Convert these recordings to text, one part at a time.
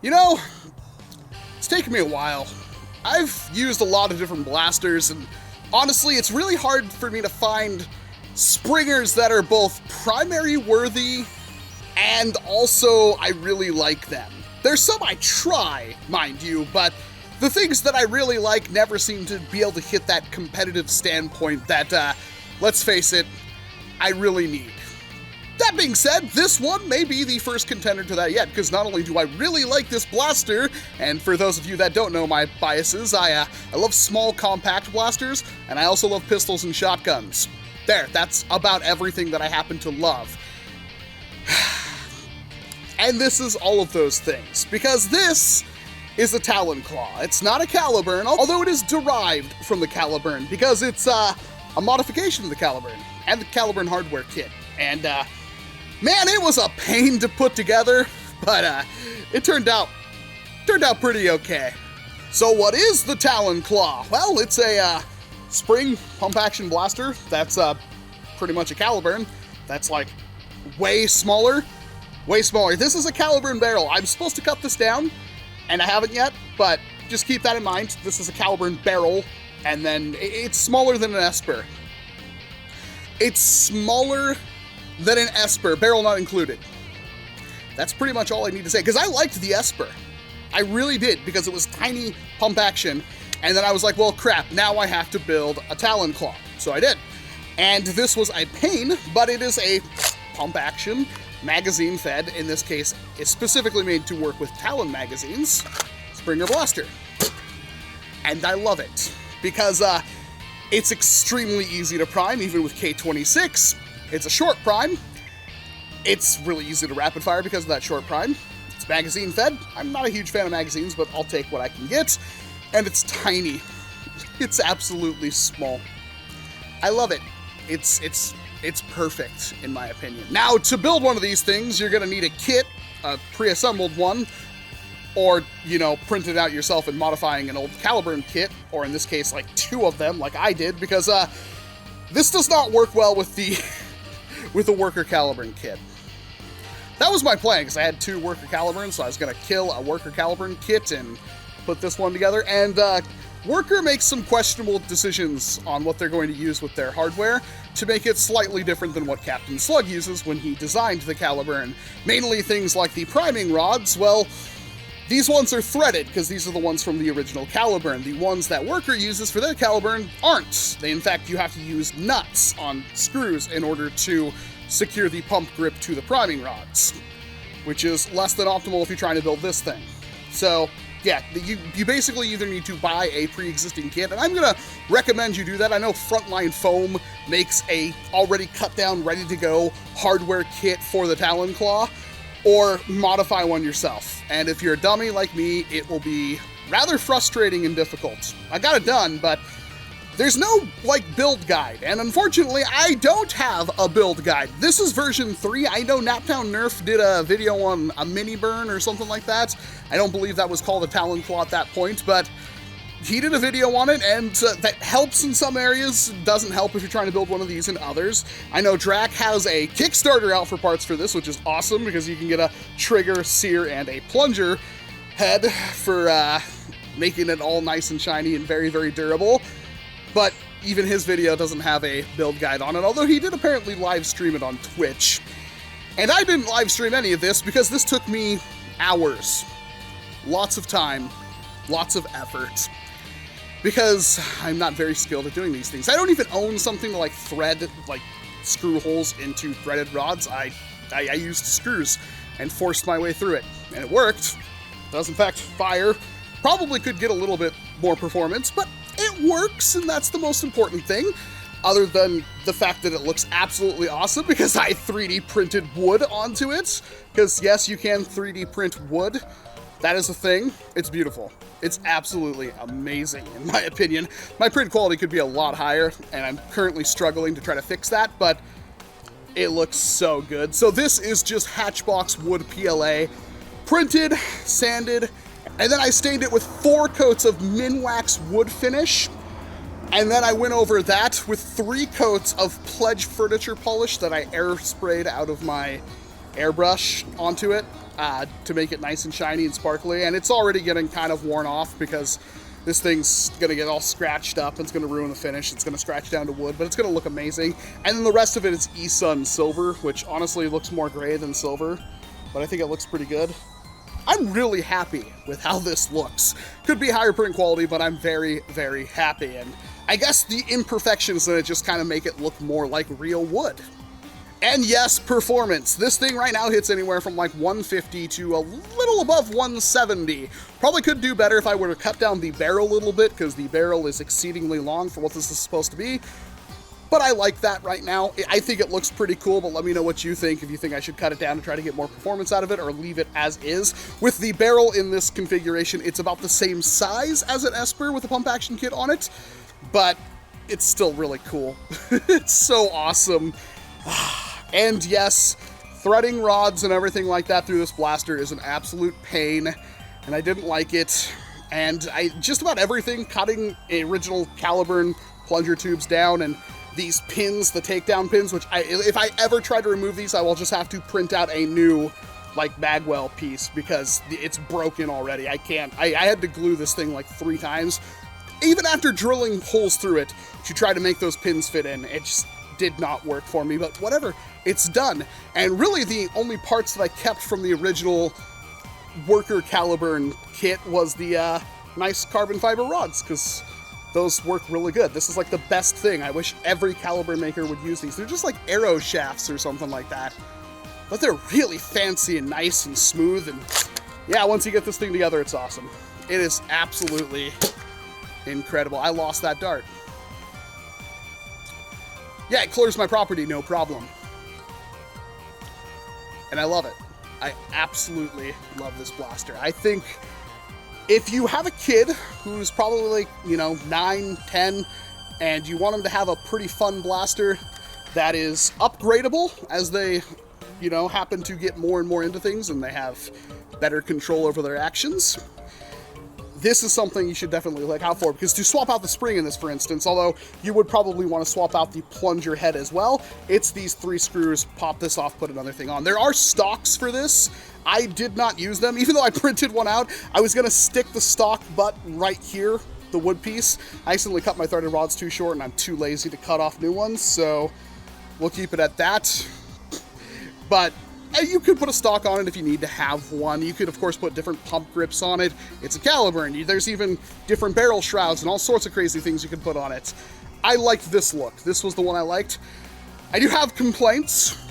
You know, it's taken me a while. I've used a lot of different blasters, and honestly, it's really hard for me to find springers that are both primary worthy and also I really like them. There's some I try, mind you, but the things that I really like never seem to be able to hit that competitive standpoint that, let's face it, I really need. That being said, this one may be the first contender to that yet, because not only do I really like this blaster, and for those of you that don't know my biases, I love small compact blasters, and I also love pistols and shotguns. There, that's about everything that I happen to love. And this is all of those things, because this is a Talon Claw. It's not a Caliburn, although it is derived from the Caliburn, because it's a modification of the Caliburn, and the Caliburn hardware kit. And, man, it was a pain to put together, but it turned out pretty okay. So what is the Talon Claw? Well, it's a spring pump action blaster that's pretty much a Caliburn. That's like way smaller. This is a Caliburn barrel. I'm supposed to cut this down, and I haven't yet, but just keep that in mind. This is a Caliburn barrel, and then it's smaller than an Esper. It's smaller than an Esper, barrel not included. That's pretty much all I need to say, because I liked the Esper. I really did, because it was tiny pump action, and then I was like, well, crap, now I have to build a Talon Claw. So I did. And this was a pain, but it is a pump action, magazine fed. In this case, it's specifically made to work with Talon magazines, Springer Blaster. And I love it, because it's extremely easy to prime, even with K26. It's a short prime. It's really easy to rapid fire because of that short prime. It's magazine fed. I'm not a huge fan of magazines, but I'll take what I can get. And it's tiny. It's absolutely small. I love it. It's perfect, in my opinion. Now, to build one of these things, you're gonna need a kit, a pre-assembled one, or, you know, print it out yourself and modifying an old Caliburn kit, or in this case, like 2 of them, like I did, because this does not work well with the with the worker Caliburn kit. That was my plan, because I had 2 worker Caliburns, so I was gonna kill a worker Caliburn kit and put this one together, and Worker makes some questionable decisions on what they're going to use with their hardware to make it slightly different than what Captain Slug uses when he designed the Caliburn. Mainly things like the priming rods. Well, these ones are threaded, because these are the ones from the original Caliburn. The ones that Worker uses for their Caliburn aren't. In fact, you have to use nuts on screws in order to secure the pump grip to the priming rods, which is less than optimal if you're trying to build this thing. So, yeah, you basically either need to buy a pre-existing kit, and I'm gonna recommend you do that. I know Frontline Foam makes a already cut down, ready to go hardware kit for the Talon Claw, or modify one yourself. And if you're a dummy like me, it will be rather frustrating and difficult. I got it done, but there's no, like, build guide, and unfortunately, I don't have a build guide. This is version 3. I know Naptown Nerf did a video on a mini burn or something like that. I don't believe that was called a Talon Claw at that point, but he did a video on it, and that helps in some areas, doesn't help if you're trying to build one of these in others. I know Drac has a Kickstarter out for parts for this, which is awesome, because you can get a trigger, sear, and a plunger head for making it all nice and shiny and very, very durable. But even his video doesn't have a build guide on it, although he did apparently live stream it on Twitch. And I didn't live stream any of this because this took me hours. Lots of time, lots of effort. Because I'm not very skilled at doing these things. I don't even own something to, like, thread, like, screw holes into threaded rods. I used screws and forced my way through it. And it worked. It does, in fact, fire. Probably could get a little bit more performance, but it works, and that's the most important thing, other than the fact that it looks absolutely awesome because I 3D printed wood onto it. Because, yes, you can 3D print wood. That is a thing. It's beautiful. It's absolutely amazing, in my opinion. My print quality could be a lot higher, and I'm currently struggling to try to fix that, but it looks so good. So this is just Hatchbox wood PLA, printed, sanded, and then I stained it with 4 coats of Minwax wood finish. And then I went over that with 3 coats of Pledge furniture polish that I air sprayed out of my airbrush onto it to make it nice and shiny and sparkly, and it's already getting kind of worn off because this thing's gonna get all scratched up and it's gonna ruin the finish. It's gonna scratch down to wood, but it's gonna look amazing. And then the rest of it is E-Sun silver, which honestly looks more gray than silver, but I think it looks pretty good. I'm really happy with how this looks. Could be higher print quality, but I'm very, very happy. And I guess the imperfections in it just kind of make it look more like real wood. And yes, performance. This thing right now hits anywhere from like 150 to a little above 170. Probably could do better if I were to cut down the barrel a little bit, because the barrel is exceedingly long for what this is supposed to be. But I like that right now. I think it looks pretty cool, but let me know what you think. If you think I should cut it down to try to get more performance out of it, or leave it as is. With the barrel in this configuration, it's about the same size as an Esper with a pump action kit on it, but it's still really cool. It's so awesome. And yes, threading rods and everything like that through this blaster is an absolute pain, and I didn't like it. And just about everything, cutting original Caliburn plunger tubes down, and these pins, the takedown pins, which if I ever try to remove these, I will just have to print out a new, like, Bagwell piece because it's broken already. I can't. I had to glue this thing like 3 times. Even after drilling holes through it to try to make those pins fit in, it just did not work for me, but whatever, it's done. And really the only parts that I kept from the original worker Caliburn kit was the nice carbon fiber rods, because those work really good. This is like the best thing. I wish every Caliburn maker would use these. They're just like arrow shafts or something like that, but they're really fancy and nice and smooth, and yeah, once you get this thing together, it's awesome. It is absolutely incredible. I lost that dart. Yeah, it clears my property, no problem. And I love it. I absolutely love this blaster. I think if you have a kid who's probably like, 9, 10, and you want them to have a pretty fun blaster that is upgradable as they, happen to get more and more into things and they have better control over their actions, this is something you should definitely look out for, because to swap out the spring in this, for instance, although you would probably want to swap out the plunger head as well, it's these 3 screws, pop this off, put another thing on. There are stocks for this. I did not use them, even though I printed one out. I was going to stick the stock butt right here, the wood piece. I accidentally cut my threaded rods too short, and I'm too lazy to cut off new ones, so we'll keep it at that. But you could put a stock on it if you need to have one. You could, of course, put different pump grips on it. It's a Caliburn. There's even different barrel shrouds and all sorts of crazy things you can put on it. I liked this look. This was the one I liked. I do have complaints,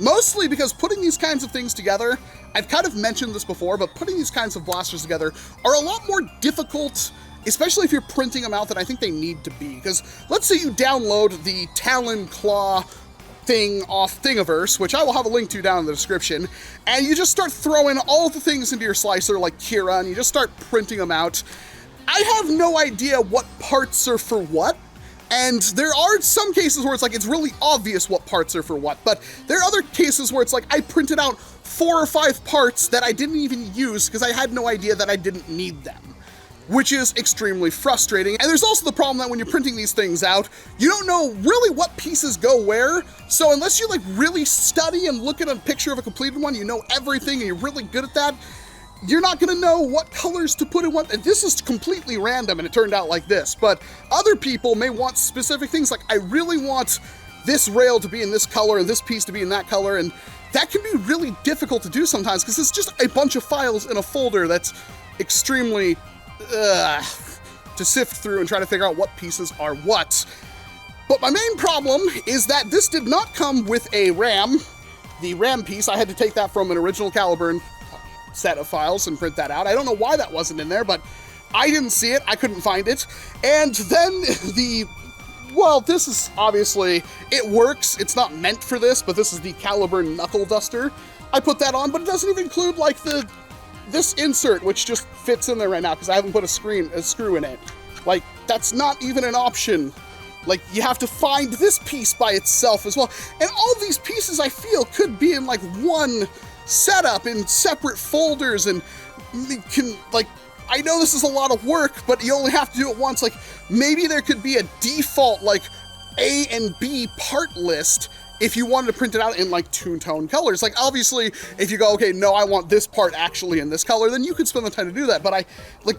mostly because putting these kinds of things together, I've kind of mentioned this before, but putting these kinds of blasters together are a lot more difficult, especially if you're printing them out, than I think they need to be. Because let's say you download the Talon claw thing off Thingiverse, which I will have a link to down in the description, and you just start throwing all the things into your slicer like Kira, and you just start printing them out. I have no idea what parts are for what, and there are some cases where it's like it's really obvious what parts are for what, but there are other cases where it's like I printed out 4 or 5 parts that I didn't even use because I had no idea that I didn't need them, which is extremely frustrating. And there's also the problem that when you're printing these things out, you don't know really what pieces go where. So unless you like really study and look at a picture of a completed one, you know everything and you're really good at that, you're not gonna know what colors to put in what. And this is completely random and it turned out like this, but other people may want specific things, like I really want this rail to be in this color and this piece to be in that color, and that can be really difficult to do sometimes because it's just a bunch of files in a folder that's extremely to sift through and try to figure out what pieces are what. But my main problem is that this did not come with a RAM. The RAM piece, I had to take that from an original Caliburn set of files and print that out. I don't know why that wasn't in there, but I didn't see it. I couldn't find it. And then well, this is obviously, it works. It's not meant for this, but this is the Caliburn knuckle duster. I put that on, but it doesn't even include like this insert, which just fits in there right now because I haven't put a screw in it. Like, that's not even an option. Like, you have to find this piece by itself as well. And all these pieces, I feel, could be in like one setup in separate folders, and can, like, I know this is a lot of work, but you only have to do it once. Like, maybe there could be a default, like, A and B part list if you wanted to print it out in like two-tone colors. Like obviously, if you go, okay, no, I want this part actually in this color, then you could spend the time to do that. But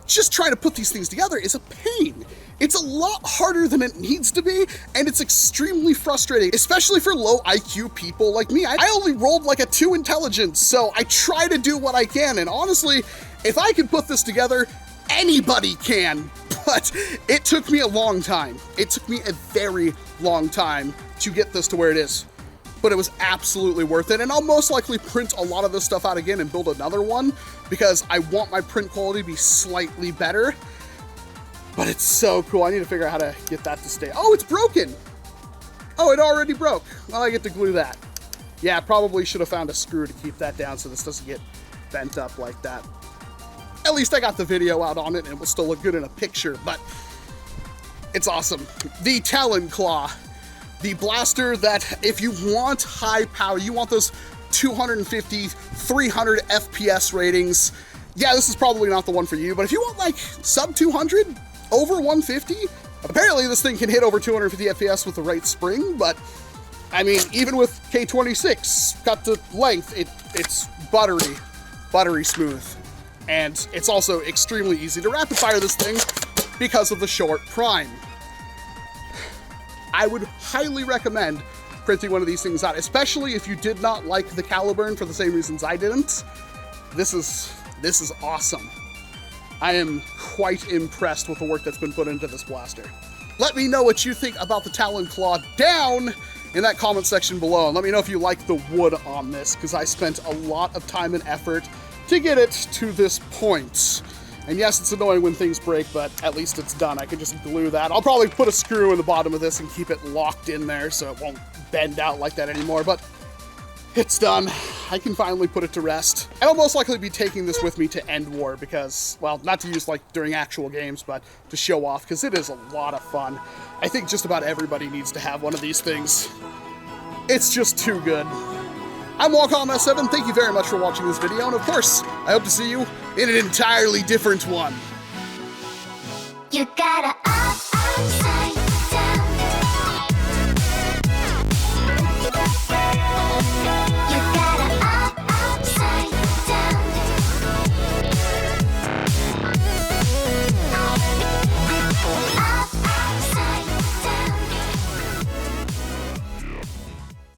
just trying to put these things together is a pain. It's a lot harder than it needs to be, and it's extremely frustrating, especially for low IQ people like me. I only rolled like a 2 intelligence, so I try to do what I can, and honestly, if I could put this together, anybody can, but it took me a long time. It took me a very long time to get this to where it is, but it was absolutely worth it, and I'll most likely print a lot of this stuff out again and build another one, because I want my print quality to be slightly better. But it's so cool. I need to figure out how to get that to stay. Oh, it's broken. Oh, it already broke. Well, I get to glue that. Yeah, I probably should have found a screw to keep that down so this doesn't get bent up like that. At least I got the video out on it and it will still look good in a picture, but it's awesome. The Talon Claw, the blaster that if you want high power, you want those 250, 300 FPS ratings, yeah, this is probably not the one for you, but if you want like sub 200, over 150, apparently this thing can hit over 250 FPS with the right spring, but I mean, even with K26 cut to length, it's buttery smooth. And it's also extremely easy to rapid fire this thing because of the short prime. I would highly recommend printing one of these things out, especially if you did not like the Caliburn for the same reasons I didn't. This is awesome. I am quite impressed with the work that's been put into this blaster. Let me know what you think about the Talon Claw down in that comment section below, and let me know if you like the wood on this, because I spent a lot of time and effort to get it to this point. And yes, it's annoying when things break, but at least it's done. I can just glue that. I'll probably put a screw in the bottom of this and keep it locked in there so it won't bend out like that anymore, but it's done. I can finally put it to rest. And I'll most likely be taking this with me to End War because, well, not to use like during actual games, but to show off, because it is a lot of fun. I think just about everybody needs to have one of these things. It's just too good. I'm Walcom S7, thank you very much for watching this video, and of course, I hope to see you in an entirely different one. You gotta